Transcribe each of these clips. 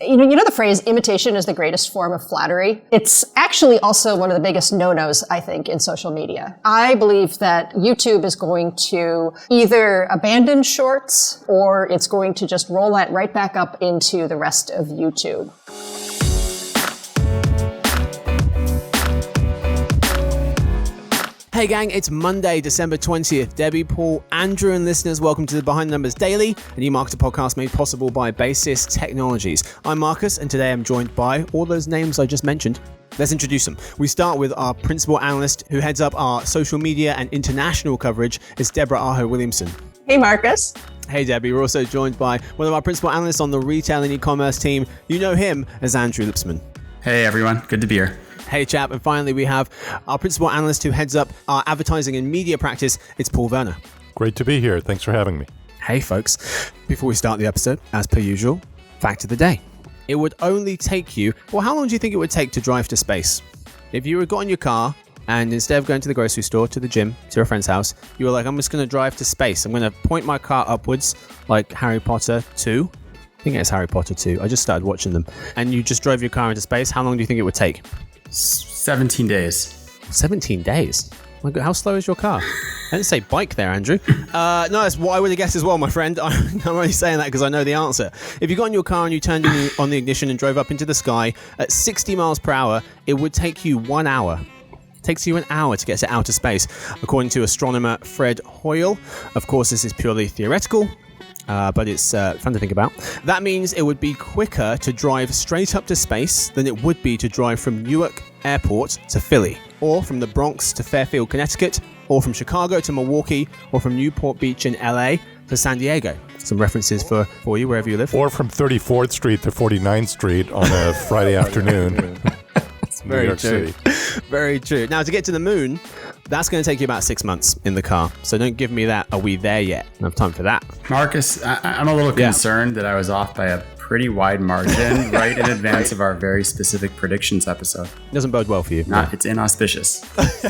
You know the phrase, imitation is the greatest form of flattery? It's actually also one of the biggest no-nos, I think, in social media. I believe that YouTube is going to either abandon shorts or it's going to just roll that right back up into the rest of YouTube. Hey gang, it's Monday, December 20th. Debbie, Paul, Andrew and listeners, welcome to the Behind the Numbers Daily, a new marketer podcast made possible by Basis Technologies. I'm Marcus, and today I'm joined by all those names I just mentioned. Let's introduce them. We start with our principal analyst who heads up our social media and international coverage. It's Deborah Aho Williamson. Hey, Marcus. Hey, Debbie. We're also joined by one of our principal analysts on the retail and e-commerce team. You know him as Andrew Lipsman. Hey, everyone. Good to be here. Hey, chap. And finally, we have our principal analyst who heads up our advertising and media practice. It's Paul Werner. Great to be here. Thanks for having me. Hey, folks. Before we start the episode, as per usual, fact of the day. It would only take you, well, how long do you think it would take to drive to space? If you got in your car and instead of going to the grocery store, to the gym, to a friend's house, you were like, I'm just going to drive to space. I'm going to point my car upwards like Harry Potter 2. I think it's Harry Potter 2. I just started watching them. And you just drove your car into space. How long do you think it would take? 17 days. 17 days? My God, how slow is your car? I didn't say bike there, Andrew. No, that's what I would have guessed as well, my friend. I'm only saying that because I know the answer. If you got in your car and you turned on the ignition and drove up into the sky at 60 miles per hour, it would take you 1 hour. It takes you an hour to get to outer space, according to astronomer Fred Hoyle. Of course, this is purely theoretical. But it's fun to think about. That means it would be quicker to drive straight up to space than it would be to drive from Newark Airport to Philly, or from the Bronx to Fairfield, Connecticut, or from Chicago to Milwaukee, or from Newport Beach in LA to San Diego. Some references for you wherever you live. Or from 34th Street to 49th Street on a Friday afternoon. Very New York true. City. Very true. Now, to get to the moon, that's going to take you about 6 months in the car. So don't give me that, are we there yet? I don't have time for that. Marcus, I'm a little concerned that I was off by a pretty wide margin right in advance of our very specific predictions episode. Doesn't bode well for you. It's inauspicious.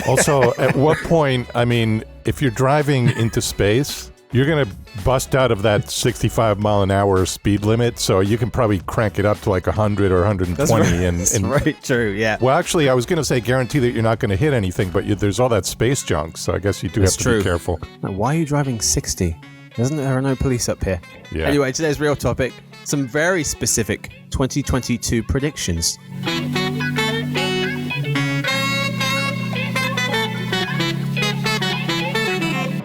Also, at what point, I mean, if you're driving into space, you're going to bust out of that 65 mile an hour speed limit, so you can probably crank it up to like 100 or 120. That's very true, yeah. Well, actually, I was going to say guarantee that you're not going to hit anything, but there's all that space junk, so I guess you do have to be careful. Now, why are you driving 60? There are no police up here. Yeah. Anyway, today's real topic, some very specific 2022 predictions.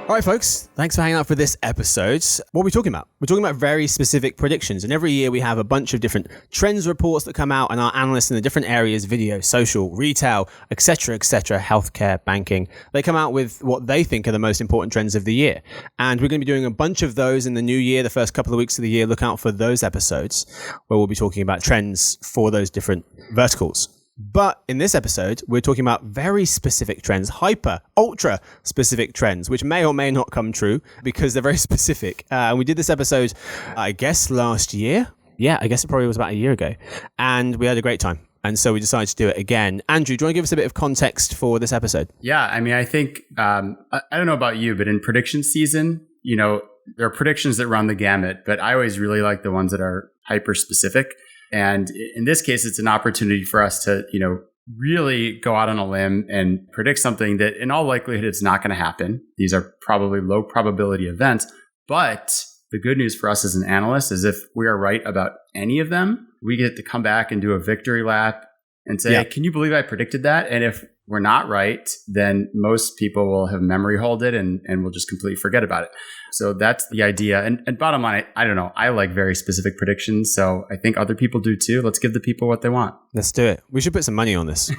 All right, folks, thanks for hanging out for this episode. What are we talking about? We're talking about very specific predictions. And every year we have a bunch of different trends reports that come out, and our analysts in the different areas, video, social, retail, etc., healthcare, banking, they come out with what they think are the most important trends of the year. And we're going to be doing a bunch of those in the new year, the first couple of weeks of the year. Look out for those episodes where we'll be talking about trends for those different verticals. But in this episode, we're talking about very specific trends, ultra specific trends, which may or may not come true because they're very specific. And we did this episode, I guess, last year. Yeah, I guess it probably was about a year ago. And we had a great time. And so we decided to do it again. Andrew, do you want to give us a bit of context for this episode? Yeah, I mean, I think, I don't know about you, but in prediction season, there are predictions that run the gamut, but I always really like the ones that are hyper specific. And in this case, it's an opportunity for us to, really go out on a limb and predict something that in all likelihood it's not going to happen. These are probably low probability events. But the good news for us as an analyst is if we are right about any of them, we get to come back and do a victory lap and say, Can you believe I predicted that? And if we're not right, then most people will have memory hold it and will just completely forget about it. So that's the idea. And bottom line, I don't know. I like very specific predictions. So I think other people do too. Let's give the people what they want. Let's do it. We should put some money on this.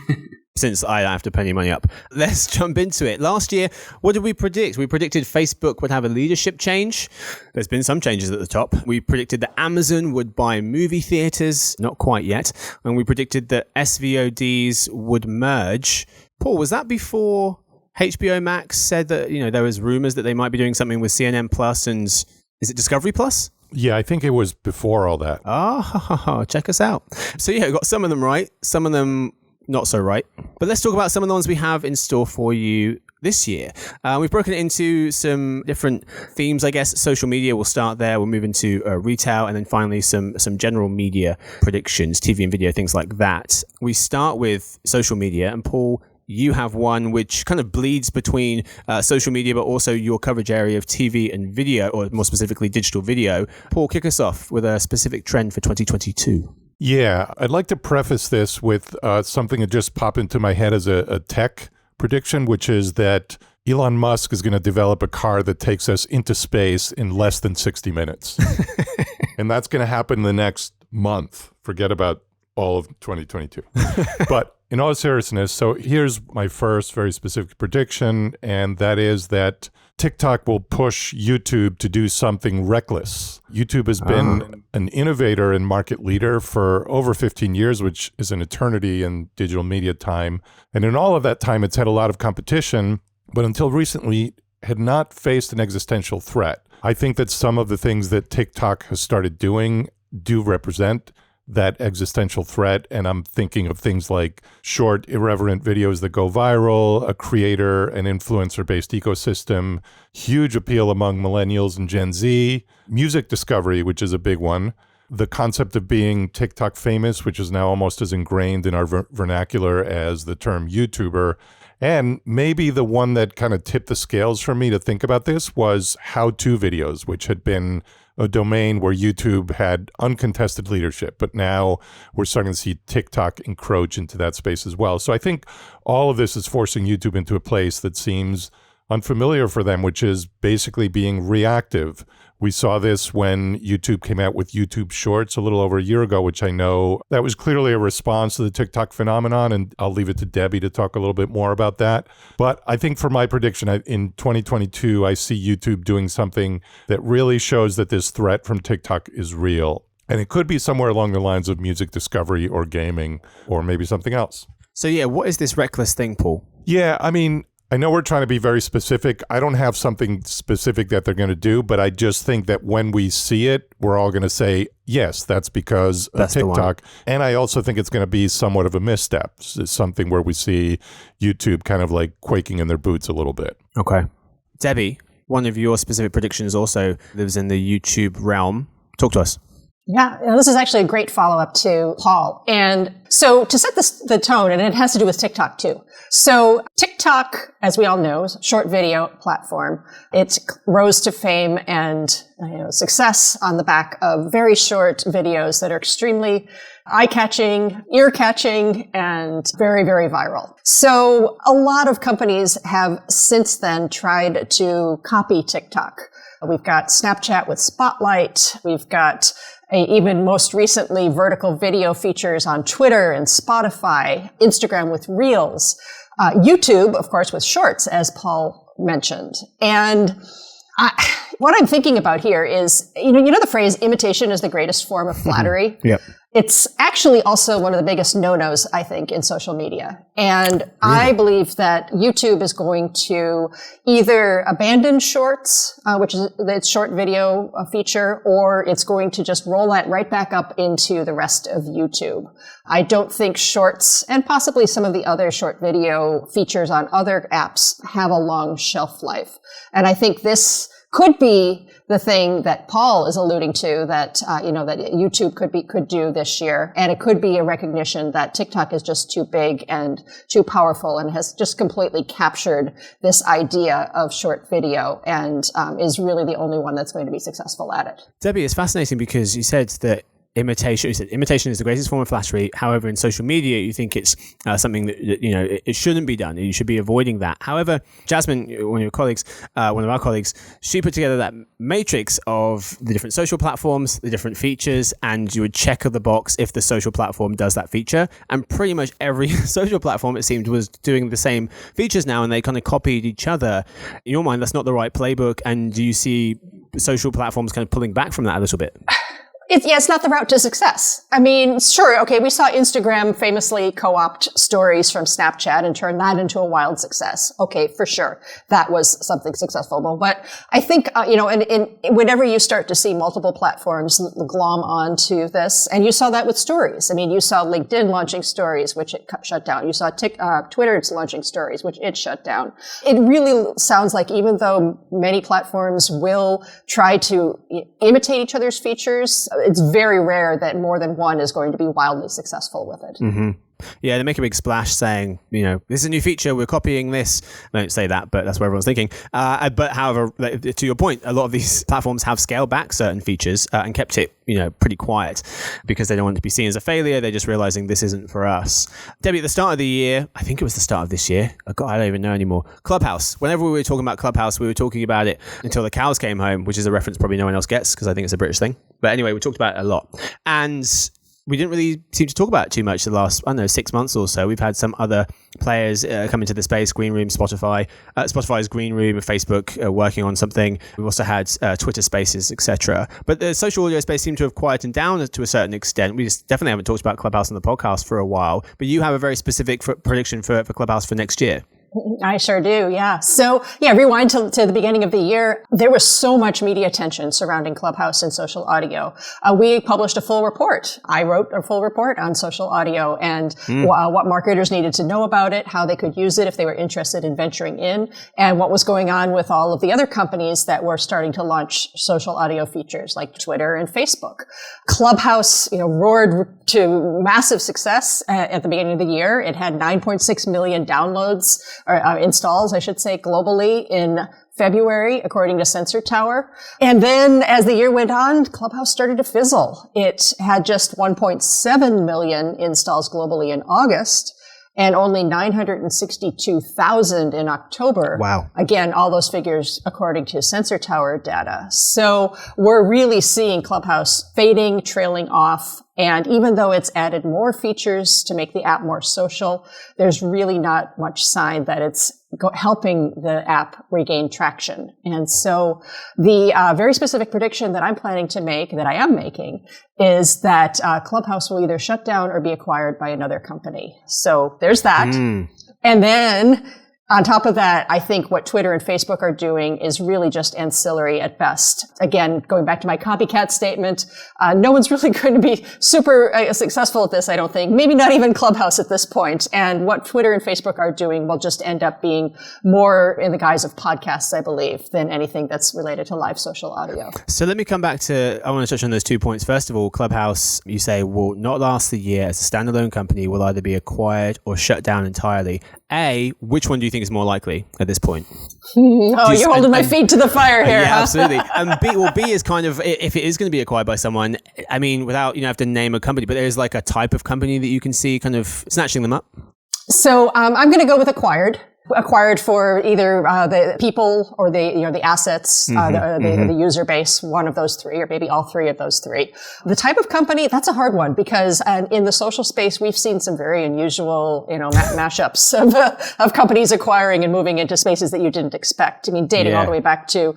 Since I don't have to pay any money up. Let's jump into it. Last year, what did we predict? We predicted Facebook would have a leadership change. There's been some changes at the top. We predicted that Amazon would buy movie theaters. Not quite yet. And we predicted that SVODs would merge. Paul, was that before HBO Max said that, there was rumors that they might be doing something with CNN Plus and is it Discovery Plus? Yeah, I think it was before all that. Oh, check us out. So we got some of them right. Some of them not so right. But let's talk about some of the ones we have in store for you this year. We've broken it into some different themes, I guess. Social media, we'll start there. We'll move into retail, and then finally some general media predictions, TV and video, things like that. We start with social media, and Paul, you have one which kind of bleeds between social media, but also your coverage area of TV and video, or more specifically, digital video. Paul, kick us off with a specific trend for 2022. Yeah, I'd like to preface this with something that just popped into my head as a tech prediction, which is that Elon Musk is going to develop a car that takes us into space in less than 60 minutes. And that's going to happen in the next month. Forget about all of 2022. But in all seriousness, so here's my first very specific prediction, and that is that TikTok will push YouTube to do something reckless. YouTube has been an innovator and market leader for over 15 years, which is an eternity in digital media time. And in all of that time, it's had a lot of competition, but until recently had not faced an existential threat. I think that some of the things that TikTok has started doing do represent that existential threat. And I'm thinking of things like short, irreverent videos that go viral, a creator and influencer-based ecosystem, huge appeal among millennials and Gen Z, music discovery, which is a big one, the concept of being TikTok famous, which is now almost as ingrained in our vernacular as the term YouTuber. And maybe the one that kind of tipped the scales for me to think about this was how-to videos, which had been a domain where YouTube had uncontested leadership, but now we're starting to see TikTok encroach into that space as well. So I think all of this is forcing YouTube into a place that seems unfamiliar for them, which is basically being reactive. We saw this when YouTube came out with YouTube Shorts a little over a year ago, which I know that was clearly a response to the TikTok phenomenon, and I'll leave it to Debbie to talk a little bit more about that. But I think for my prediction, in 2022, I see YouTube doing something that really shows that this threat from TikTok is real. And it could be somewhere along the lines of music discovery or gaming or maybe something else. So yeah, what is this reckless thing, Paul? Yeah, I mean, I know we're trying to be very specific. I don't have something specific that they're going to do, but I just think that when we see it, we're all going to say, yes, that's because of TikTok. And I also think it's going to be somewhat of a misstep. It's something where we see YouTube kind of like quaking in their boots a little bit. Okay. Debbie, one of your specific predictions also lives in the YouTube realm. Talk to us. Yeah, this is actually a great follow-up to Paul. And so to set the tone, and it has to do with TikTok too. So TikTok, as we all know, is a short video platform. It rose to fame and success on the back of very short videos that are extremely eye-catching, ear-catching, and very, very viral. So a lot of companies have since then tried to copy TikTok. We've got Snapchat with Spotlight. We've got even most recently vertical video features on Twitter and Spotify, Instagram with Reels, YouTube, of course, with Shorts, as Paul mentioned. And what I'm thinking about here is, you know the phrase imitation is the greatest form of flattery? Yep. It's actually also one of the biggest no-nos, I think, in social media. And I believe that YouTube is going to either abandon Shorts, which is its short video feature, or it's going to just roll that right back up into the rest of YouTube. I don't think Shorts, and possibly some of the other short video features on other apps, have a long shelf life. And I think this could be the thing that Paul is alluding to that that YouTube could do this year, and it could be a recognition that TikTok is just too big and too powerful and has just completely captured this idea of short video and is really the only one that's going to be successful at it. Debbie, it's fascinating because you said that imitation is the greatest form of flattery. However, in social media, you think it's something that it shouldn't be done. You should be avoiding that. However, Jasmine, one of our colleagues, she put together that matrix of the different social platforms, the different features, and you would check the box if the social platform does that feature. And pretty much every social platform, it seemed, was doing the same features now, and they kind of copied each other. In your mind, that's not the right playbook. And do you see social platforms kind of pulling back from that a little bit? It's not the route to success. I mean, sure, okay, we saw Instagram famously co-opt stories from Snapchat and turn that into a wild success. Okay, for sure. That was something successful. But I think, and whenever you start to see multiple platforms glom onto this, and you saw that with stories. I mean, you saw LinkedIn launching stories, which it shut down. You saw Twitter's launching stories, which it shut down. It really sounds like even though many platforms will try to imitate each other's features, it's very rare that more than one is going to be wildly successful with it. Mm-hmm. Yeah, they make a big splash saying, this is a new feature, we're copying this. I don't say that, but that's what everyone's thinking. But however, to your point, a lot of these platforms have scaled back certain features and kept it, pretty quiet because they don't want to be seen as a failure. They're just realizing this isn't for us. Debbie, at the start of the year, I think it was the start of this year. God, I don't even know anymore. Clubhouse. Whenever we were talking about Clubhouse, we were talking about it until the cows came home, which is a reference probably no one else gets because I think it's a British thing. But anyway, we talked about it a lot. And we didn't really seem to talk about it too much the last, 6 months or so. We've had some other players come into the space, Green Room, Spotify's Green Room, Facebook working on something. We've also had Twitter Spaces, etc. But the social audio space seemed to have quietened down to a certain extent. We just definitely haven't talked about Clubhouse on the podcast for a while. But you have a very specific prediction for Clubhouse for next year. I sure do, yeah. So, rewind to the beginning of the year. There was so much media attention surrounding Clubhouse and social audio. We published a full report. I wrote a full report on social audio and what marketers needed to know about it, how they could use it if they were interested in venturing in, and what was going on with all of the other companies that were starting to launch social audio features like Twitter and Facebook. Clubhouse, roared to massive success at the beginning of the year. It had 9.6 million downloads, or installs, I should say, globally in February, according to Sensor Tower. And then as the year went on, Clubhouse started to fizzle. It had just 1.7 million installs globally in August and only 962,000 in October. Wow. Again, all those figures according to Sensor Tower data. So we're really seeing Clubhouse fading, trailing off. And even though it's added more features to make the app more social, there's really not much sign that it's helping the app regain traction. And so the very specific prediction that I'm planning to make, that I am making, is that Clubhouse will either shut down or be acquired by another company. So there's that. And then on top of that, I think what Twitter and Facebook are doing is really just ancillary at best. Again, going back to my copycat statement, no one's really going to be super successful at this, I don't think. Maybe not even Clubhouse at this point. And what Twitter and Facebook are doing will just end up being more in the guise of podcasts, I believe, than anything that's related to live social audio. So let me come back to, I want to touch on those 2 points. First of all, Clubhouse, you say, will not last the year as a standalone company, will either be acquired or shut down entirely. A, which one do you think is more likely at this point? You're holding my feet to the fire here. Yeah, huh? absolutely. And B is kind of, if it is going to be acquired by someone, I mean, without, have to name a company, but there's like a type of company that you can see kind of snatching them up. So I'm going to go with acquired for either the people or the assets, the user base, one of those three, or maybe all three of those three. The type of company, that's a hard one because in the social space, we've seen some very unusual, mashups of companies acquiring and moving into spaces that you didn't expect. I mean, dating all the way back to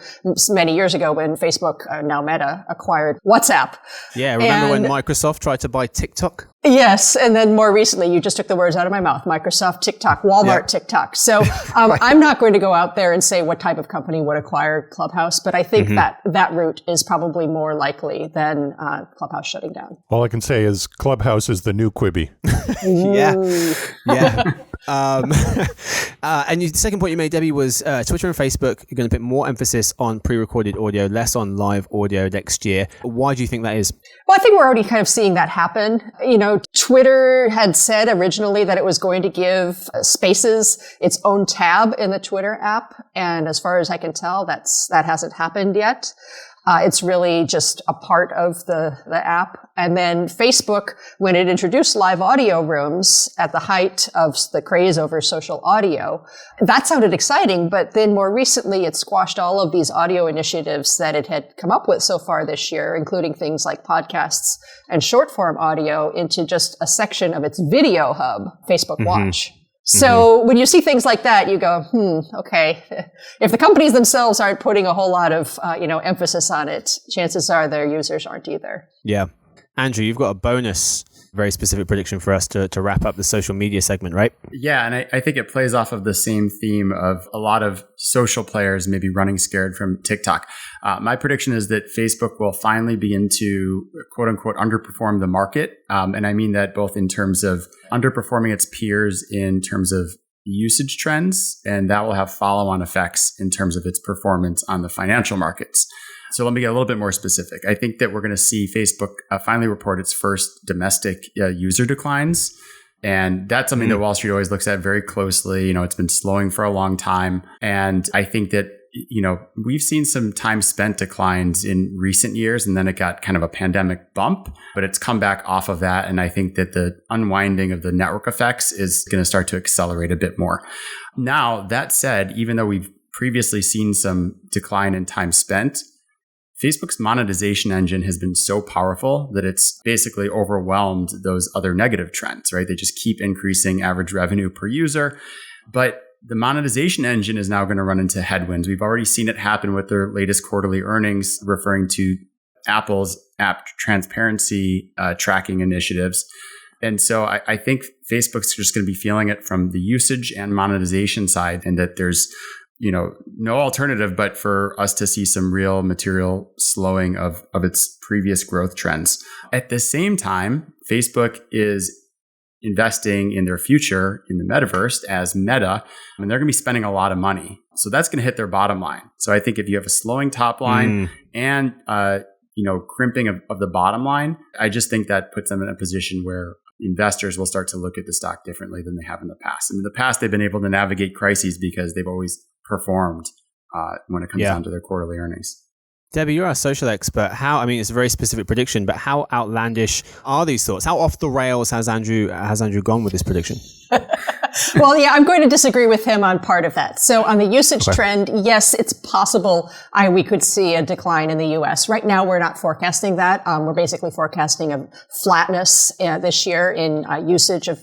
many years ago when Facebook, now Meta, acquired WhatsApp. Yeah, remember when Microsoft tried to buy TikTok? Yes, and then more recently, you just took the words out of my mouth. Microsoft, TikTok, Walmart, TikTok. So I'm not going to go out there and say what type of company would acquire Clubhouse, but I think that route is probably more likely than Clubhouse shutting down. All I can say is Clubhouse is the new Quibi. Yeah. And the second point you made, Debbie, was Twitter and Facebook are going to put more emphasis on pre-recorded audio, less on live audio next year. Why do you think that is? Well, I think we're already kind of seeing that happen. Twitter had said originally that it was going to give Spaces its own tab in the Twitter app. And as far as I can tell, that hasn't happened yet. It's really just a part of the app. And then Facebook, when it introduced live audio rooms at the height of the craze over social audio, that sounded exciting. But then more recently, it squashed all of these audio initiatives that it had come up with so far this year, including things like podcasts and short form audio, into just a section of its video hub, Facebook Watch. So when you see things like that, you go, okay. If the companies themselves aren't putting a whole lot of, emphasis on it, chances are their users aren't either. Yeah. Andrew, you've got a bonus, very specific prediction for us to wrap up the social media segment, right? Yeah, and I think it plays off of the same theme of a lot of social players maybe running scared from TikTok. My prediction is that Facebook will finally begin to, quote unquote, underperform the market. And I mean that both in terms of underperforming its peers in terms of usage trends, and that will have follow-on effects in terms of its performance on the financial markets. So let me get a little bit more specific. I think that we're going to see Facebook finally report its first domestic user declines. And that's something that Wall Street always looks at very closely. It's been slowing for a long time. And I think that, we've seen some time spent declines in recent years, and then it got kind of a pandemic bump, but it's come back off of that. And I think that the unwinding of the network effects is going to start to accelerate a bit more. Now, that said, even though we've previously seen some decline in time spent, Facebook's monetization engine has been so powerful that it's basically overwhelmed those other negative trends, right? They just keep increasing average revenue per user. But the monetization engine is now going to run into headwinds. We've already seen it happen with their latest quarterly earnings, referring to Apple's app transparency tracking initiatives. And so I think Facebook's just going to be feeling it from the usage and monetization side, and that there's no alternative but for us to see some real material slowing of its previous growth trends. At the same time, Facebook is investing in their future in the metaverse as Meta, and they're going to be spending a lot of money. So that's going to hit their bottom line. So I think if you have a slowing top line and, crimping of the bottom line, I just think that puts them in a position where investors will start to look at the stock differently than they have in the past. And in the past, they've been able to navigate crises because they've always performed when it comes down to their quarterly earnings. Debbie, you're our social expert. It's a very specific prediction, but how outlandish are these thoughts? How off the rails has Andrew gone with this prediction? Well, yeah, I'm going to disagree with him on part of that. So on the usage trend, yes, it's possible we could see a decline in the U.S. Right now, we're not forecasting that. We're basically forecasting a flatness this year in usage of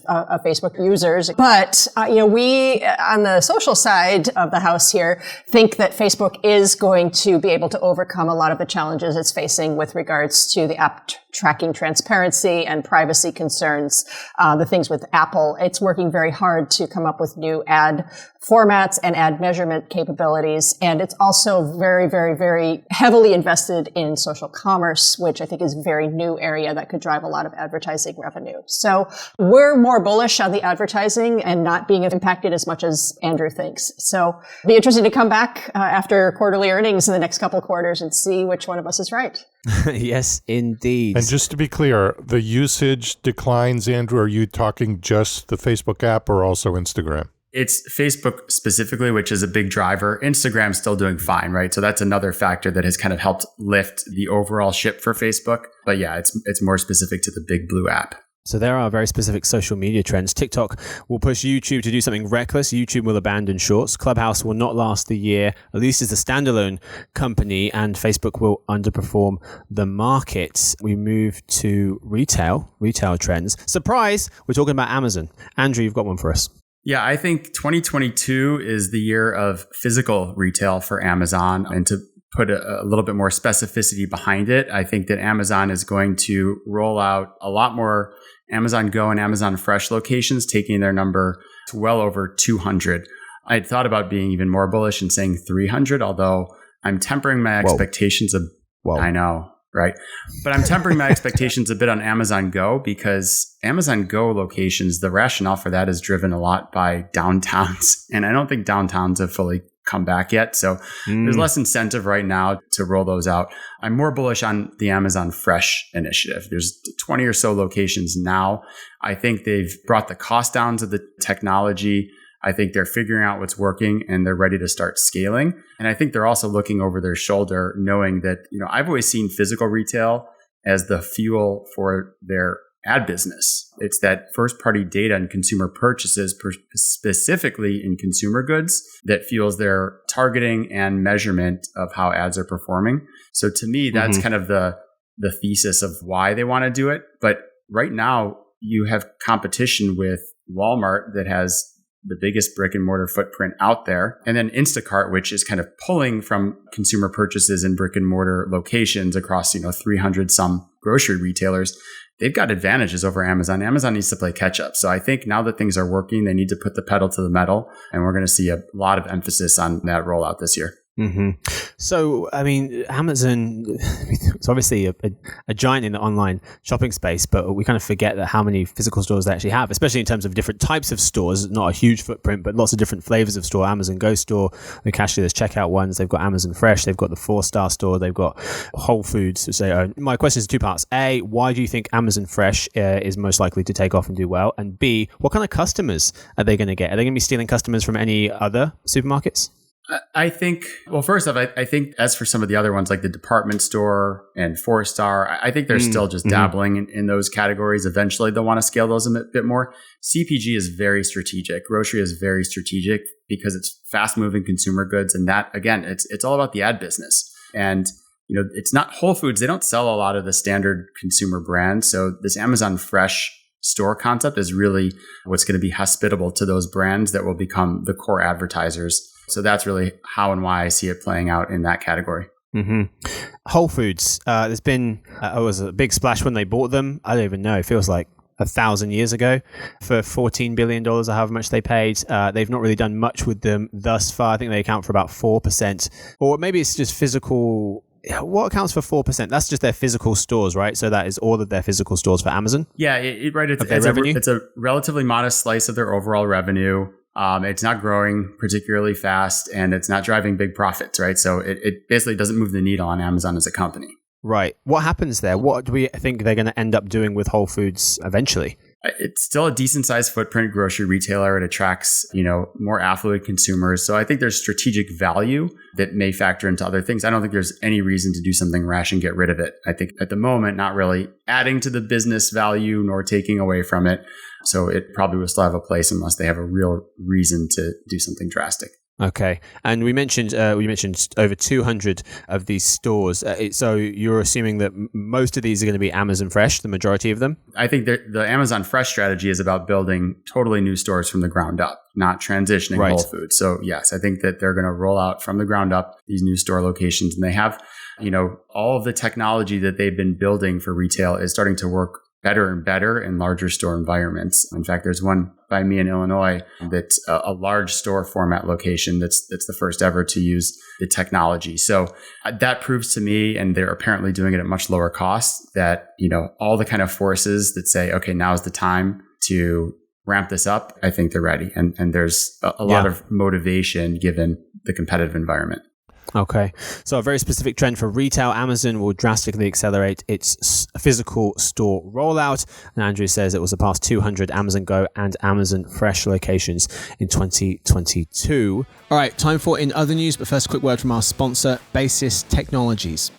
Facebook users. But, we on the social side of the house here think that Facebook is going to be able to overcome a lot of the challenges it's facing with regards to the app tracking transparency and privacy concerns, the things with Apple. It's working very hard to come up with new ad formats and ad measurement capabilities. And it's also very, very, very heavily invested in social commerce, which I think is a very new area that could drive a lot of advertising revenue. So we're more bullish on the advertising and not being impacted as much as Andrew thinks. So it'll be interesting to come back after quarterly earnings in the next couple of quarters and see which one of us is right. Yes, indeed. And just to be clear, the usage declines, Andrew, are you talking just the Facebook app or also Instagram? It's Facebook specifically, which is a big driver. Instagram's still doing fine, right? So that's another factor that has kind of helped lift the overall ship for Facebook. But yeah, it's more specific to the big blue app. So there are very specific social media trends. TikTok will push YouTube to do something reckless. YouTube will abandon Shorts. Clubhouse will not last the year, at least as a standalone company, and Facebook will underperform the market. We move to retail trends. Surprise, we're talking about Amazon. Andrew, you've got one for us. Yeah, I think 2022 is the year of physical retail for Amazon. And to put a little bit more specificity behind it, I think that Amazon is going to roll out a lot more Amazon Go and Amazon Fresh locations, taking their number to well over 200. I had thought about being even more bullish and saying 300, although I'm tempering my expectations. I know, right? But I'm tempering my expectations a bit on Amazon Go, because Amazon Go locations, the rationale for that is driven a lot by downtowns. And I don't think downtowns have fully come back yet. So there's less incentive right now to roll those out. I'm more bullish on the Amazon Fresh initiative. There's 20 or so locations now. I think they've brought the cost down to the technology. I think they're figuring out what's working and they're ready to start scaling. And I think they're also looking over their shoulder, knowing that, I've always seen physical retail as the fuel for their ad business. It's that first party data and consumer purchases, specifically in consumer goods, that fuels their targeting and measurement of how ads are performing. So to me, that's kind of the thesis of why they want to do it. But right now you have competition with Walmart that has the biggest brick and mortar footprint out there. And then Instacart, which is kind of pulling from consumer purchases in brick and mortar locations across, 300 some grocery retailers. They've got advantages over Amazon. Amazon needs to play catch up. So I think now that things are working, they need to put the pedal to the metal, and we're going to see a lot of emphasis on that rollout this year. Mm-hmm. So, I mean, Amazon, it's obviously a giant in the online shopping space, but we kind of forget that how many physical stores they actually have, especially in terms of different types of stores, not a huge footprint, but lots of different flavors of store. Amazon Go store, the cashless checkout ones, they've got Amazon Fresh, they've got the 4-star store, they've got Whole Foods. So my question is 2 parts. A, why do you think Amazon Fresh is most likely to take off and do well? And B, what kind of customers are they going to get? Are they going to be stealing customers from any other supermarkets? I think, well, first off, I think as for some of the other ones like the department store and 4-star, I think they're still just dabbling in those categories. Eventually, they'll want to scale those a bit more. CPG is very strategic. Grocery is very strategic because it's fast moving consumer goods. And that, again, it's all about the ad business. And, it's not Whole Foods. They don't sell a lot of the standard consumer brands. So this Amazon Fresh store concept is really what's going to be hospitable to those brands that will become the core advertisers. So that's really how and why I see it playing out in that category. Mm-hmm. Whole Foods, there's been, it was a big splash when they bought them. I don't even know. It feels like 1,000 years ago for $14 billion or however much they paid. They've not really done much with them thus far. I think they account for about 4%. Or maybe it's just physical. What accounts for 4%? That's just their physical stores, right? So that is all of their physical stores for Amazon? Yeah, right. It's a relatively modest slice of their overall revenue. It's not growing particularly fast, and it's not driving big profits, right? So it basically doesn't move the needle on Amazon as a company. Right. What happens there? What do we think they're going to end up doing with Whole Foods eventually? It's still a decent sized footprint grocery retailer. It attracts, more affluent consumers. So I think there's strategic value that may factor into other things. I don't think there's any reason to do something rash and get rid of it. I think at the moment, not really adding to the business value nor taking away from it. So it probably will still have a place unless they have a real reason to do something drastic. Okay. And we mentioned over 200 of these stores. So you're assuming that most of these are going to be Amazon Fresh, the majority of them? I think that the Amazon Fresh strategy is about building totally new stores from the ground up, not transitioning Whole Foods. So yes, I think that they're going to roll out from the ground up these new store locations. And they have, all of the technology that they've been building for retail is starting to work better and better in larger store environments. In fact, there's one by me in Illinois that's a large store format location that's the first ever to use the technology. So that proves to me, and they're apparently doing it at much lower cost, that, all the kind of forces that say, okay, now's the time to ramp this up, I think they're ready. And there's a lot of motivation given the competitive environment. Okay. So a very specific trend for retail. Amazon will drastically accelerate its physical store rollout. And Andrew says it will surpass 200 Amazon Go and Amazon Fresh locations in 2022. All right, time for In Other News, but first a quick word from our sponsor, Basis Technologies.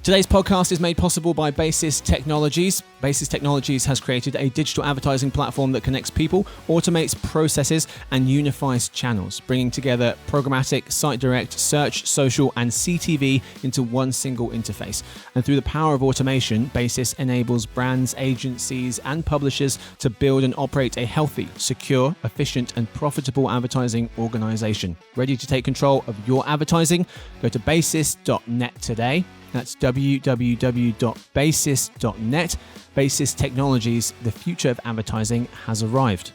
Today's podcast is made possible by Basis Technologies. Basis Technologies has created a digital advertising platform that connects people, automates processes, and unifies channels, bringing together programmatic, site direct, search, social, and CTV into one single interface. And through the power of automation, Basis enables brands, agencies, and publishers to build and operate a healthy, secure, efficient, and profitable advertising organization. Ready to take control of your advertising? Go to basis.net today. That's www.basis.net. Basis Technologies, the future of advertising has arrived.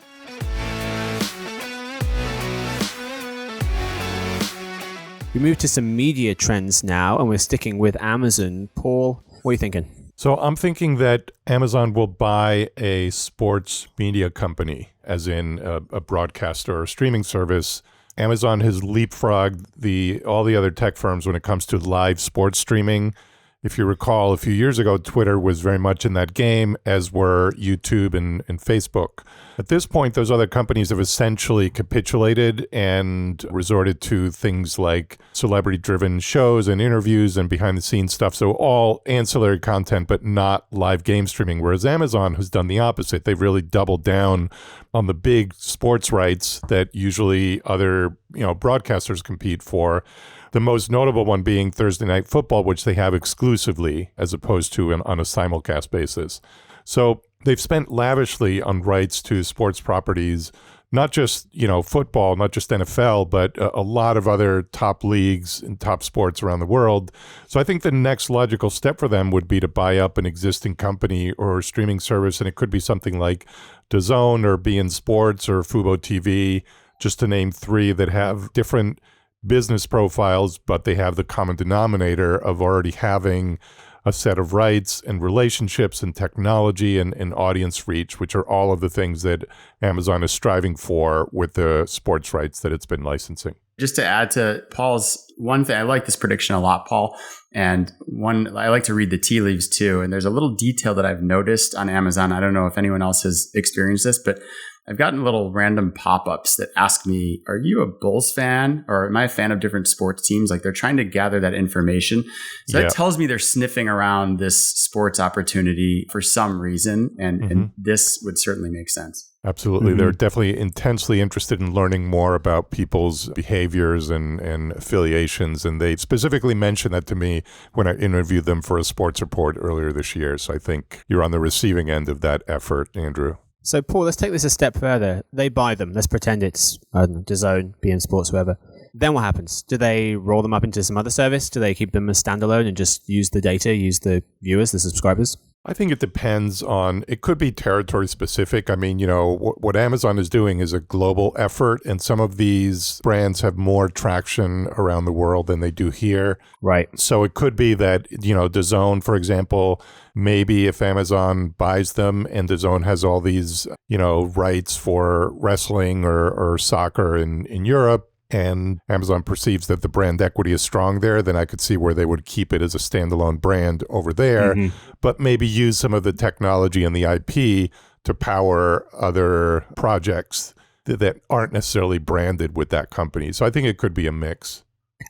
We move to some media trends now, and we're sticking with Amazon. Paul, what are you thinking? So I'm thinking that Amazon will buy a sports media company, as in a broadcaster or streaming service. Amazon has leapfrogged all the other tech firms when it comes to live sports streaming. If you recall, a few years ago, Twitter was very much in that game, as were YouTube and Facebook. At this point, those other companies have essentially capitulated and resorted to things like celebrity-driven shows and interviews and behind-the-scenes stuff. So all ancillary content, but not live game streaming. Whereas Amazon has done the opposite. They've really doubled down on the big sports rights that usually other broadcasters compete for. The most notable one being Thursday Night Football, which they have exclusively as opposed to on a simulcast basis. So they've spent lavishly on rights to sports properties, not just, football, not just NFL, but a lot of other top leagues and top sports around the world. So I think the next logical step for them would be to buy up an existing company or streaming service, and it could be something like DAZN or beIN Sports or Fubo TV, just to name three that have different business profiles, but they have the common denominator of already having a set of rights and relationships and technology and audience reach, which are all of the things that Amazon is striving for with the sports rights that it's been licensing. Just to add to Paul's one thing, I like this prediction a lot, Paul. And I like to read the tea leaves too. And there's a little detail that I've noticed on Amazon. I don't know if anyone else has experienced this, but I've gotten little random pop-ups that ask me, are you a Bulls fan or am I a fan of different sports teams? Like they're trying to gather that information. So that tells me they're sniffing around this sports opportunity for some reason. And this would certainly make sense. Absolutely. They're definitely intensely interested in learning more about people's behaviors and affiliations. And they specifically mentioned that to me when I interviewed them for a sports report earlier this year. So I think you're on the receiving end of that effort, Andrew. So, Paul, let's take this a step further. They buy them. Let's pretend it's DAZN, beIN Sports, whoever. Then what happens? Do they roll them up into some other service? Do they keep them as standalone and just use the data, use the viewers, the subscribers? I think it depends on, it could be territory specific. I mean, what Amazon is doing is a global effort, and some of these brands have more traction around the world than they do here. Right. So it could be that, DAZN, for example, maybe if Amazon buys them and DAZN has all these, rights for wrestling or soccer in Europe, and Amazon perceives that the brand equity is strong there, then I could see where they would keep it as a standalone brand over there, but maybe use some of the technology and the IP to power other projects that aren't necessarily branded with that company. So I think it could be a mix.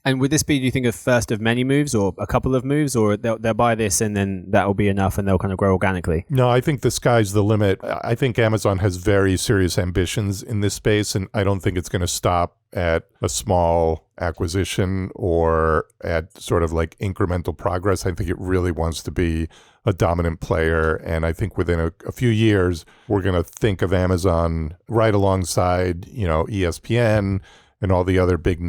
And would this be, do you think, a first of many moves or a couple of moves, or they'll buy this and then that will be enough and they'll kind of grow organically? No, I think the sky's the limit. I think Amazon has very serious ambitions in this space, and I don't think it's going to stop at a small acquisition or at sort of like incremental progress. I think it really wants to be a dominant player. And I think within a few years, we're going to think of Amazon right alongside, ESPN and all the other big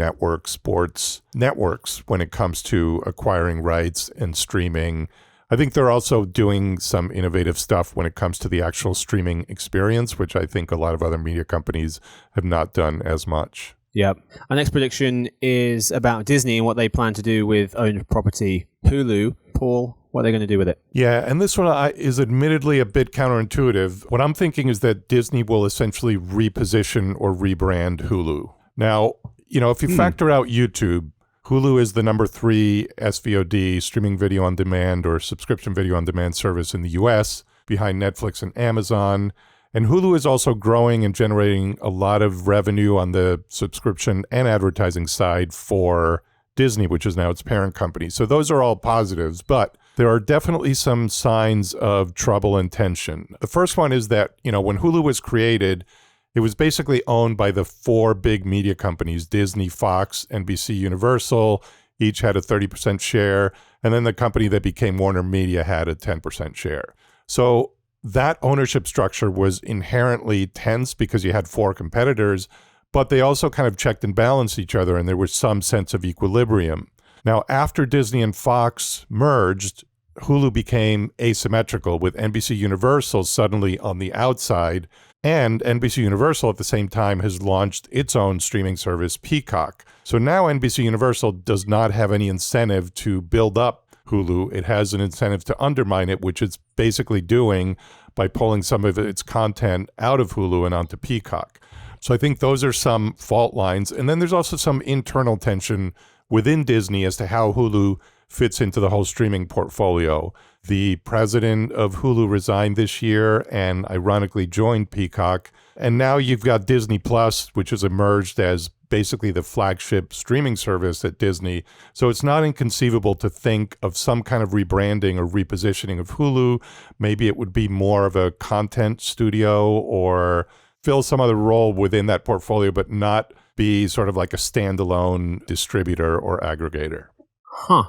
sports networks when it comes to acquiring rights and streaming. I think they're also doing some innovative stuff when it comes to the actual streaming experience, which I think a lot of other media companies have not done as much. Yep. Our next prediction is about Disney and what they plan to do with owned property Hulu. Paul, what are they going to do with it? Yeah, and this one is admittedly a bit counterintuitive. What I'm thinking is that Disney will essentially reposition or rebrand Hulu. Now, if you factor out YouTube, Hulu is the number 3 SVOD, streaming video on demand or subscription video on demand service in the US, behind Netflix and Amazon. And Hulu is also growing and generating a lot of revenue on the subscription and advertising side for Disney, which is now its parent company. So those are all positives, but there are definitely some signs of trouble and tension. The first one is that, when Hulu was created, it was basically owned by the 4 big media companies, Disney, Fox, NBC, Universal. Each had a 30% share. And then the company that became Warner Media had a 10% share. So that ownership structure was inherently tense because you had 4 competitors, but they also kind of checked and balanced each other, and there was some sense of equilibrium. Now, after Disney and Fox merged, Hulu became asymmetrical, with NBC Universal suddenly on the outside, and NBC Universal at the same time has launched its own streaming service, Peacock. So now NBC Universal does not have any incentive to build up Hulu. It has an incentive to undermine it, which it's basically doing by pulling some of its content out of Hulu and onto Peacock. So I think those are some fault lines. And then there's also some internal tension within Disney as to how Hulu fits into the whole streaming portfolio. The president of Hulu resigned this year and ironically joined Peacock. And now you've got Disney Plus, which has emerged as basically the flagship streaming service at Disney. So it's not inconceivable to think of some kind of rebranding or repositioning of Hulu. Maybe it would be more of a content studio or fill some other role within that portfolio, but not be sort of like a standalone distributor or aggregator. Huh.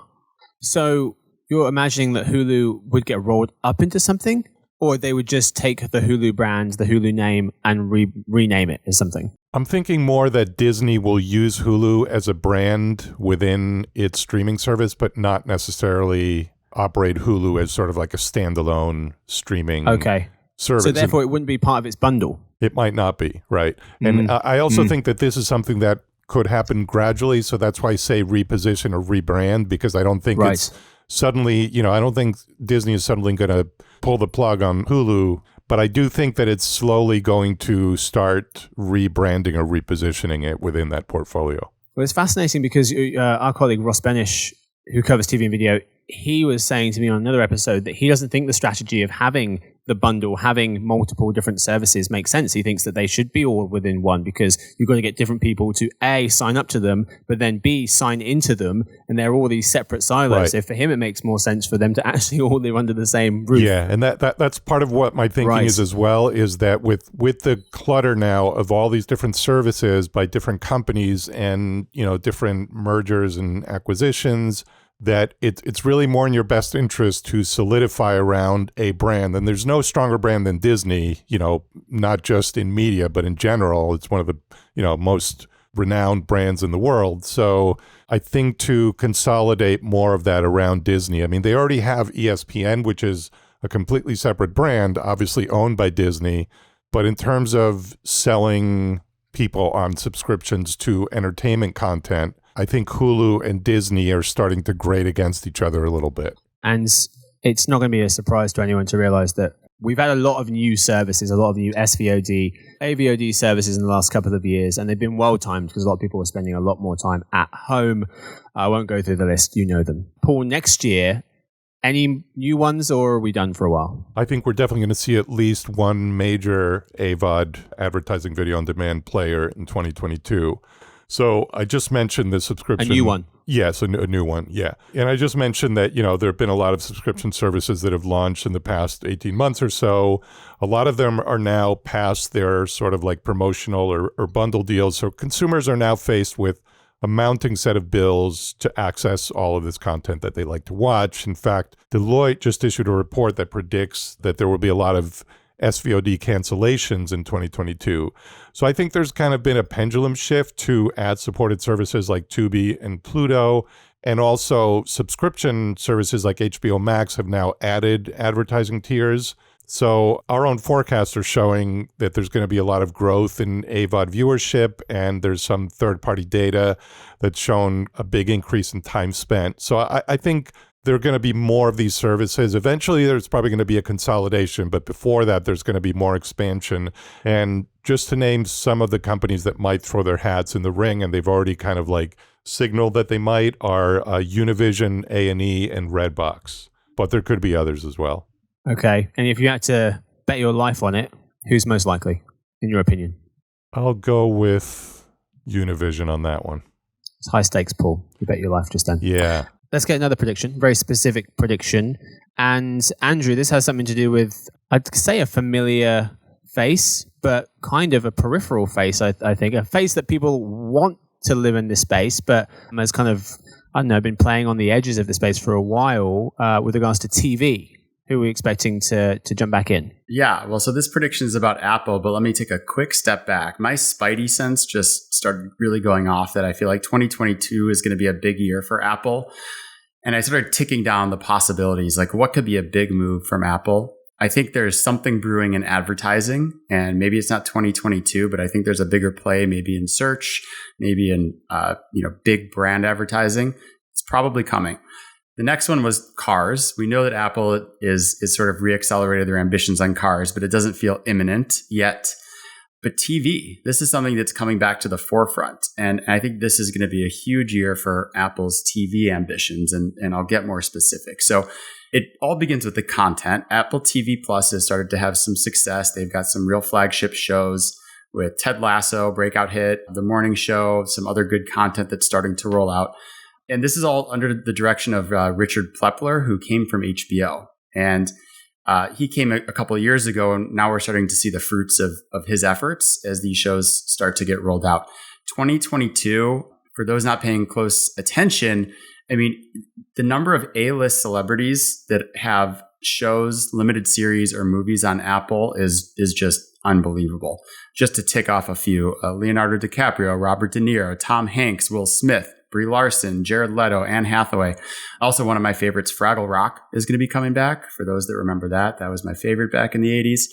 So you're imagining that Hulu would get rolled up into something, or they would just take the Hulu brand, the Hulu name, and rename it as something? I'm thinking more that Disney will use Hulu as a brand within its streaming service, but not necessarily operate Hulu as sort of like a standalone streaming service. So therefore it wouldn't be part of its bundle. It might not be, right? And I also think that this is something that could happen gradually. So that's why I say reposition or rebrand, because I don't think it's suddenly, I don't think Disney is suddenly going to pull the plug on Hulu, but I do think that it's slowly going to start rebranding or repositioning it within that portfolio. Well, it's fascinating because our colleague Ross Benish, who covers TV and video, he was saying to me on another episode that he doesn't think the strategy of having the bundle, having multiple different services makes sense. He thinks that they should be all within one, because you've got to get different people to A, sign up to them, but then B, sign into them, and they're all these separate silos. Right. So for him, it makes more sense for them to actually all live under the same roof. Yeah, and that's part of what my thinking is as well, is that with the clutter now of all these different services by different companies and, different mergers and acquisitions, that it's really more in your best interest to solidify around a brand. And there's no stronger brand than Disney, not just in media, but in general. It's one of the, most renowned brands in the world. So I think to consolidate more of that around Disney. I mean, they already have ESPN, which is a completely separate brand, obviously owned by Disney. But in terms of selling people on subscriptions to entertainment content, I think Hulu and Disney are starting to grate against each other a little bit. And it's not going to be a surprise to anyone to realize that we've had a lot of new services, a lot of new SVOD, AVOD services in the last couple of years, and they've been well-timed because a lot of people are spending a lot more time at home. I won't go through the list. You know them. Paul, next year, any new ones, or are we done for a while? I think we're definitely going to see at least one major AVOD, advertising video on demand player in 2022. So I just mentioned the subscription. A new one. Yes, a new one, yeah. And I just mentioned that, there have been a lot of subscription services that have launched in the past 18 months or so. A lot of them are now past their sort of like promotional or bundle deals. So consumers are now faced with a mounting set of bills to access all of this content that they like to watch. In fact, Deloitte just issued a report that predicts that there will be a lot of SVOD cancellations in 2022. So I think there's kind of been a pendulum shift to ad-supported services like Tubi and Pluto, and also subscription services like HBO Max have now added advertising tiers. So our own forecasts are showing that there's going to be a lot of growth in AVOD viewership, and there's some third-party data that's shown a big increase in time spent. So I think there are going to be more of these services. Eventually, there's probably going to be a consolidation, but before that, there's going to be more expansion. And just to name some of the companies that might throw their hats in the ring, and they've already kind of like signaled that they might, are Univision, A&E, and Redbox. But there could be others as well. Okay. And if you had to bet your life on it, who's most likely, in your opinion? I'll go with Univision on that one. It's high stakes, Paul. You bet your life just then. Yeah. Let's get another prediction, very specific prediction. And Andrew, this has something to do with, I'd say, a familiar face, but kind of a peripheral face, I think. A face that people want to live in this space, but has kind of, been playing on the edges of the space for a while with regards to TV. Who are we expecting to jump back in? Yeah, well, so this prediction is about Apple, but let me take a quick step back. My spidey sense just started really going off that I feel like 2022 is going to be a big year for Apple. And I started ticking down the possibilities, like what could be a big move from Apple. I think there's something brewing in advertising, and maybe it's not 2022, but I think there's a bigger play, maybe in search, maybe in big brand advertising. It's probably coming. The next one was cars. We know that Apple is sort of reaccelerated their ambitions on cars, but it doesn't feel imminent yet. But TV, this is something that's coming back to the forefront. And I think this is going to be a huge year for Apple's TV ambitions. And I'll get more specific. So it all begins with the content. Apple TV Plus has started to have some success. They've got some real flagship shows with Ted Lasso, breakout hit, The Morning Show, some other good content that's starting to roll out. And this is all under the direction of Richard Plepler, who came from HBO. And he came a couple of years ago, and now we're starting to see the fruits of his efforts as these shows start to get rolled out. 2022, for those not paying close attention, I mean, the number of A-list celebrities that have shows, limited series, or movies on Apple is just unbelievable. Just to tick off a few, Leonardo DiCaprio, Robert De Niro, Tom Hanks, Will Smith, Brie Larson, Jared Leto, Anne Hathaway. Also, one of my favorites, Fraggle Rock, is going to be coming back. For those that remember that, that was my favorite back in the 80s.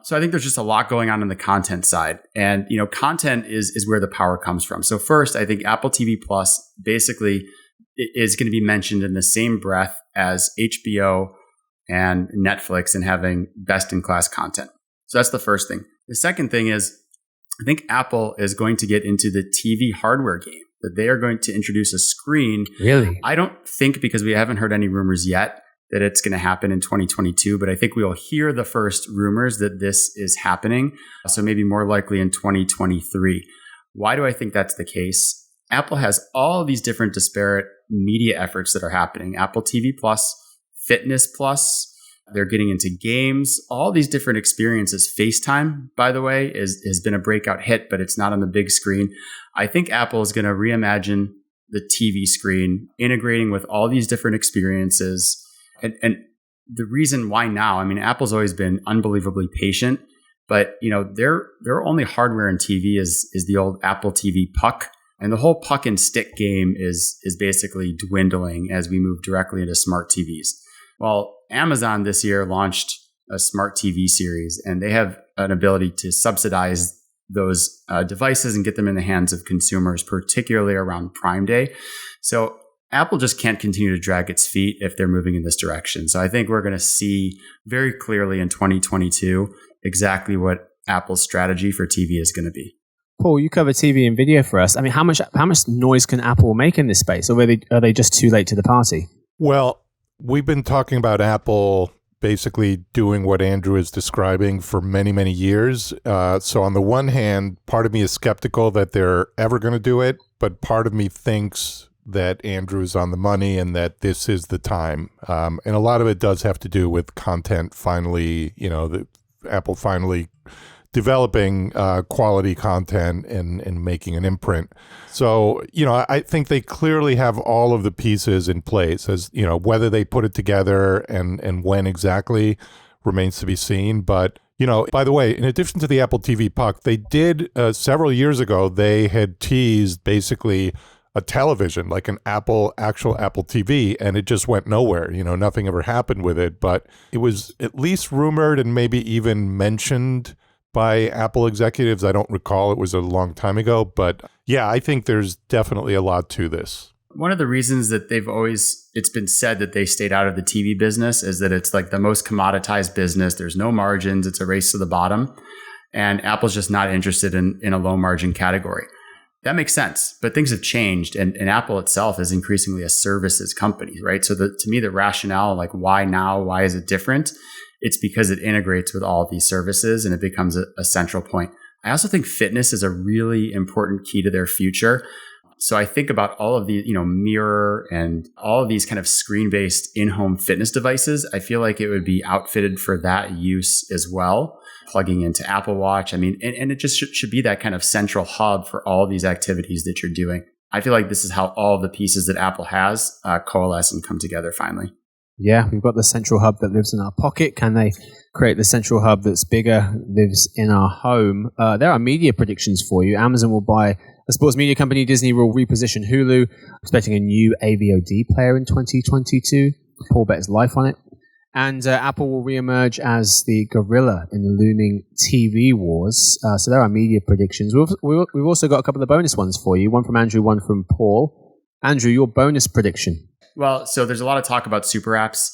So I think there's just a lot going on the content side. And, content is where the power comes from. So first, I think Apple TV Plus basically is going to be mentioned in the same breath as HBO and Netflix and having best-in-class content. So that's the first thing. The second thing is, I think Apple is going to get into the TV hardware game, that they are going to introduce a screen. Really? I don't think, because we haven't heard any rumors yet, that it's going to happen in 2022, but I think we'll hear the first rumors that this is happening. So maybe more likely in 2023. Why do I think that's the case? Apple has all these different disparate media efforts that are happening. Apple TV Plus, Fitness Plus, they're getting into games, all these different experiences. FaceTime, by the way, has been a breakout hit, but it's not on the big screen. I think Apple is going to reimagine the TV screen, integrating with all these different experiences. And the reason why now, I mean, Apple's always been unbelievably patient, but their only hardware in TV is the old Apple TV puck. And the whole puck and stick game is basically dwindling as we move directly into smart TVs. Well, Amazon this year launched a smart TV series, and they have an ability to subsidize those devices and get them in the hands of consumers, particularly around Prime Day. So Apple just can't continue to drag its feet if they're moving in this direction. So I think we're going to see very clearly in 2022 exactly what Apple's strategy for TV is going to be. Paul, you cover TV and video for us. I mean, how much noise can Apple make in this space, or are they just too late to the party? Well, we've been talking about Apple basically doing what Andrew is describing for many, many years. So on the one hand, part of me is skeptical that they're ever going to do it, but part of me thinks that Andrew's on the money and that this is the time. And a lot of it does have to do with content finally, Apple finally developing quality content and making an imprint. So, I think they clearly have all of the pieces in place. As whether they put it together and when exactly remains to be seen. But, by the way, in addition to the Apple TV puck, they did several years ago, they had teased basically a television, like an actual Apple TV, and it just went nowhere. Nothing ever happened with it, but it was at least rumored and maybe even mentioned by Apple executives. I don't recall. It was a long time ago, but yeah, I think there's definitely a lot to this. One of the reasons that it's been said that they stayed out of the TV business is that it's like the most commoditized business. There's no margins. It's a race to the bottom. And Apple's just not interested in a low margin category. That makes sense, but things have changed, and Apple itself is increasingly a services company, right? So to me, the rationale, like why now, why is it different? It's because it integrates with all of these services and it becomes a central point. I also think fitness is a really important key to their future. So I think about all of the, Mirror and all of these kind of screen-based in-home fitness devices. I feel like it would be outfitted for that use as well, plugging into Apple Watch. I mean, and it just should be that kind of central hub for all of these activities that you're doing. I feel like this is how all the pieces that Apple has coalesce and come together finally. Yeah, we've got the central hub that lives in our pocket. Can they create the central hub that's bigger, lives in our home? There are media predictions for you. Amazon will buy a sports media company. Disney will reposition Hulu, expecting a new AVOD player in 2022. Paul bet his life on it. And Apple will reemerge as the gorilla in the looming TV wars. So there are media predictions. We've also got a couple of bonus ones for you. One from Andrew, one from Paul. Andrew, your bonus prediction. Well, so there's a lot of talk about super apps.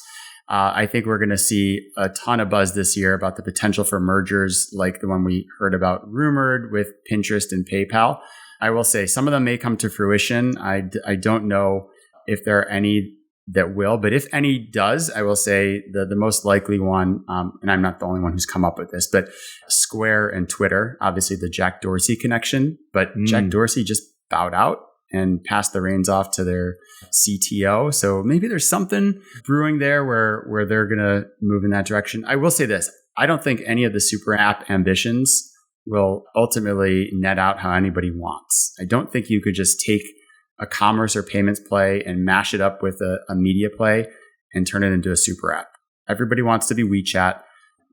I think we're going to see a ton of buzz this year about the potential for mergers like the one we heard about rumored with Pinterest and PayPal. I will say some of them may come to fruition. I don't know if there are any that will, but if any does, I will say the most likely one, and I'm not the only one who's come up with this, but Square and Twitter, obviously the Jack Dorsey connection, but Jack Dorsey just bowed out and passed the reins off to their CTO. So maybe there's something brewing there where they're going to move in that direction. I will say this. I don't think any of the super app ambitions will ultimately net out how anybody wants. I don't think you could just take a commerce or payments play and mash it up with a media play and turn it into a super app. Everybody wants to be WeChat.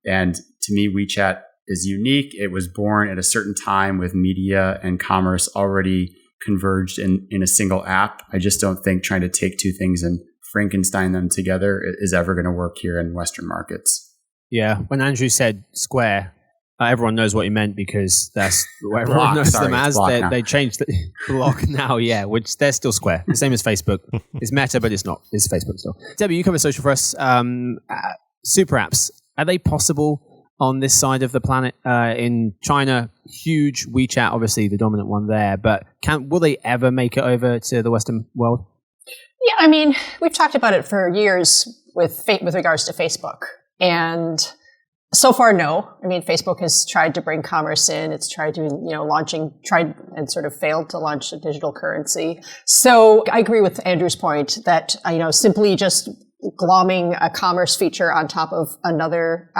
And to me, WeChat is unique. It was born at a certain time with media and commerce already converged in a single app. I just don't think trying to take two things and Frankenstein them together is ever going to work here in Western markets. Yeah. When Andrew said Square, everyone knows what he meant because that's what everyone knows them as. They changed the block now, yeah, which they're still Square. The same as Facebook. It's Meta, but it's not. It's Facebook still. Debbie, you cover social for us. Super apps, are they possible on this side of the planet? In China, huge. WeChat, obviously the dominant one there, but will they ever make it over to the Western world? Yeah, I mean, we've talked about it for years with regards to Facebook, and so far, no. I mean, Facebook has tried to bring commerce in. It's tried to, tried and sort of failed to launch a digital currency. So I agree with Andrew's point that, simply just glomming a commerce feature on top of another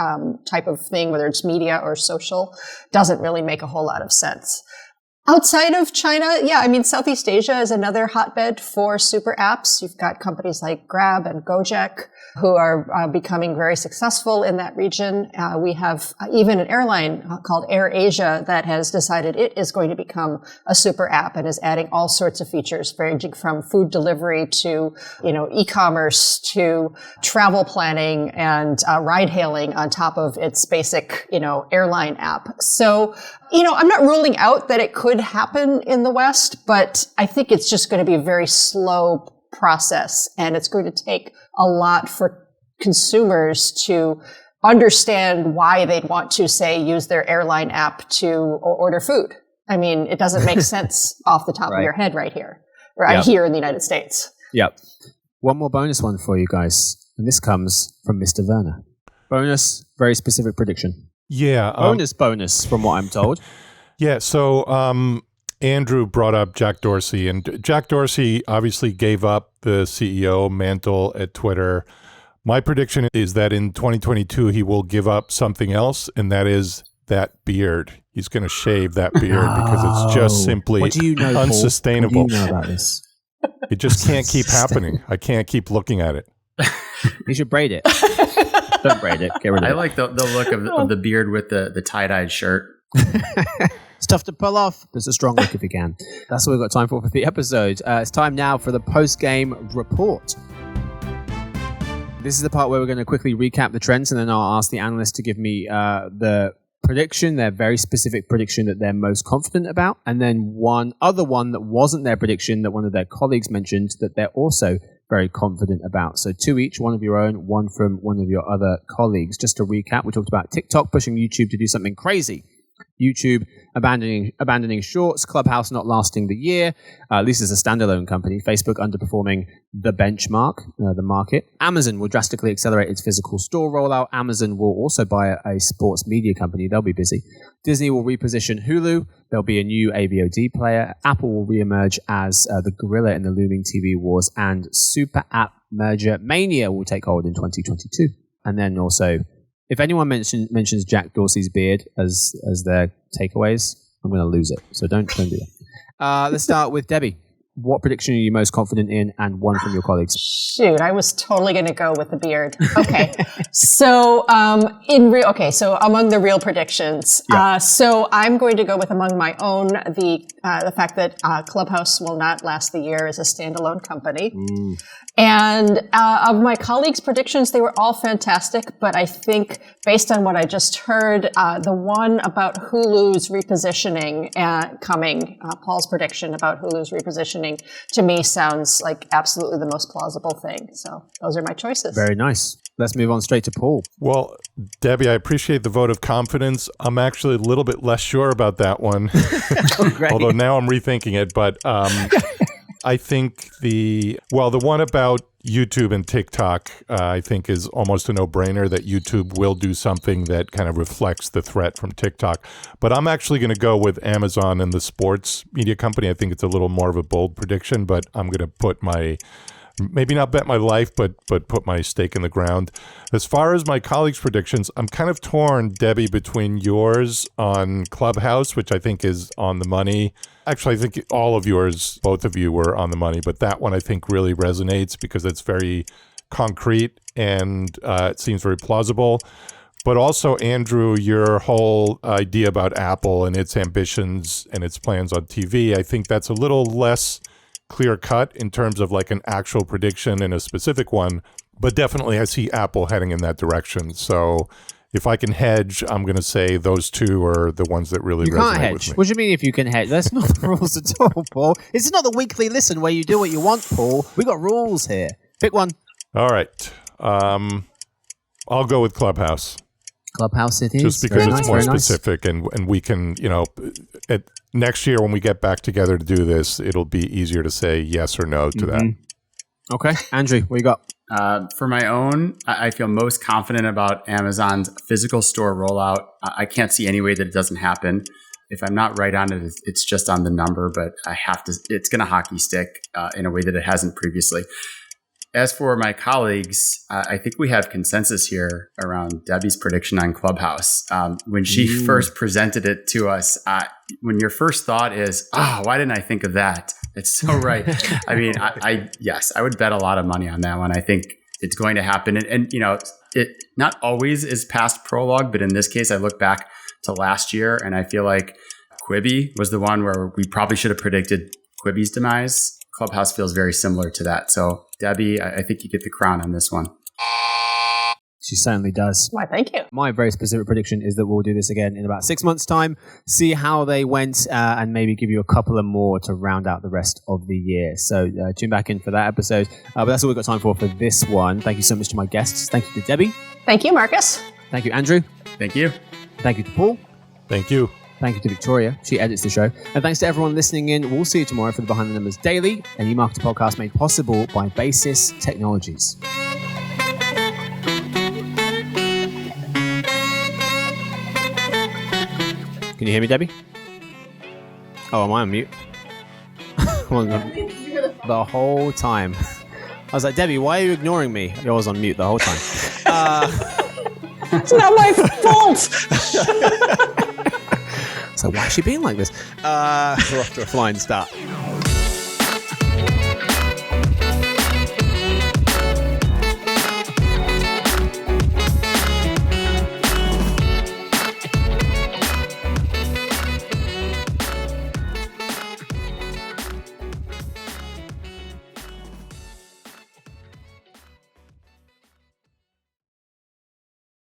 type of thing, whether it's media or social, doesn't really make a whole lot of sense. Outside of China, yeah, I mean, Southeast Asia is another hotbed for super apps. You've got companies like Grab and Gojek who are becoming very successful in that region. We have even an airline called AirAsia that has decided it is going to become a super app and is adding all sorts of features ranging from food delivery to, e-commerce to travel planning and ride hailing on top of its basic, airline app. So, I'm not ruling out that it could happen in the West, but I think it's just going to be a very slow process, and it's going to take a lot for consumers to understand why they'd want to, say, use their airline app to order food. I mean, it doesn't make sense off the top of your head right here, here in the United States. Yep. One more bonus one for you guys, and this comes from Mr. Werner. Bonus, very specific prediction. Yeah. Bonus from what I'm told. Yeah. So Andrew brought up Jack Dorsey, and Jack Dorsey obviously gave up the CEO mantle at Twitter. My prediction is that in 2022, he will give up something else, and that is that beard. He's going to shave that beard because it's just simply unsustainable. What do you know about this? It just can't keep happening. I can't keep looking at it. You should braid it. Don't braid it. Get rid of it. I like the look of the beard with the tie-dyed shirt. It's tough to pull off, but it's a strong look if you can. That's what we've got time for the episode. It's time now for the post-game report. This is the part where we're going to quickly recap the trends, and then I'll ask the analysts to give me the prediction, their very specific prediction that they're most confident about, and then one other one that wasn't their prediction that one of their colleagues mentioned that they're also very confident about. So two each, one of your own, one from one of your other colleagues. Just to recap, we talked about TikTok pushing YouTube to do something crazy. YouTube abandoning shorts, Clubhouse not lasting the year, at least as a standalone company, Facebook underperforming the benchmark, the market. Amazon will drastically accelerate its physical store rollout. Amazon will also buy a sports media company. They'll be busy. Disney will reposition Hulu. There'll be a new AVOD player. Apple will reemerge as the gorilla in the looming TV wars, and super app merger mania will take hold in 2022. And then also, if anyone mentions Jack Dorsey's beard as their takeaways, I'm going to lose it. So don't do that. Let's start with Debbie. What prediction are you most confident in, and one from your colleagues? Shoot, I was totally going to go with the beard. Okay. So among the real predictions, so I'm going to go with among my own the fact that Clubhouse will not last the year as a standalone company. And of my colleagues' predictions, they were all fantastic, but I think based on what I just heard, the one about Hulu's repositioning coming, Paul's prediction about Hulu's repositioning, to me sounds like absolutely the most plausible thing. So those are my choices. Very nice. Let's move on straight to Paul. Well, Debbie, I appreciate the vote of confidence. I'm actually a little bit less sure about that one, although now I'm rethinking it. But I think the one about YouTube and TikTok, I think is almost a no-brainer that YouTube will do something that kind of reflects the threat from TikTok. But I'm actually going to go with Amazon and the sports media company. I think it's a little more of a bold prediction, but I'm going to put my maybe not bet my life, but put my stake in the ground. As far as my colleagues' predictions, I'm kind of torn, Debbie, between yours on Clubhouse, which I think is on the money. Actually, I think all of yours, both of you were on the money, but that one I think really resonates because it's very concrete and it seems very plausible. But also, Andrew, your whole idea about Apple and its ambitions and its plans on TV, I think that's a little less clear cut in terms of like an actual prediction and a specific one. But definitely, I see Apple heading in that direction. So if I can hedge, I'm going to say those two are the ones that really resonate with me. What do you mean if you can hedge? That's not the rules at all, Paul. It's not the weekly listen where you do what you want, Paul. We got rules here. Pick one. All right. I'll go with Clubhouse. Clubhouse it is. Just because it's more specific and we can, next year when we get back together to do this, it'll be easier to say yes or no to that. Okay. Andrew, what you got? For my own, I feel most confident about Amazon's physical store rollout. I can't see any way that it doesn't happen. If I'm not right on it, it's just on the number, but it's going to hockey stick in a way that it hasn't previously. As for my colleagues, I think we have consensus here around Debbie's prediction on Clubhouse. When she first presented it to us, when your first thought is, why didn't I think of that? It's so right. I mean, yes, I would bet a lot of money on that one. I think it's going to happen. And it not always is past prologue, but in this case, I look back to last year and I feel like Quibi was the one where we probably should have predicted Quibi's demise. Clubhouse feels very similar to that. So, Debbie, I think you get the crown on this one. She certainly does. Why, thank you. My very specific prediction is that we'll do this again in about 6 months' time, see how they went, and maybe give you a couple of more to round out the rest of the year. So tune back in for that episode. But that's all we've got time for this one. Thank you so much to my guests. Thank you to Debbie. Thank you, Marcus. Thank you, Andrew. Thank you. Thank you to Paul. Thank you. Thank you to Victoria. She edits the show. And thanks to everyone listening in. We'll see you tomorrow for the Behind the Numbers Daily, a new marketing podcast made possible by Basis Technologies. Can you hear me, Debbie? Oh, am I on mute? The whole time. I was like, Debbie, why are you ignoring me? I was on mute the whole time. It's not my fault! So why is she being like this? We're off to a flying start.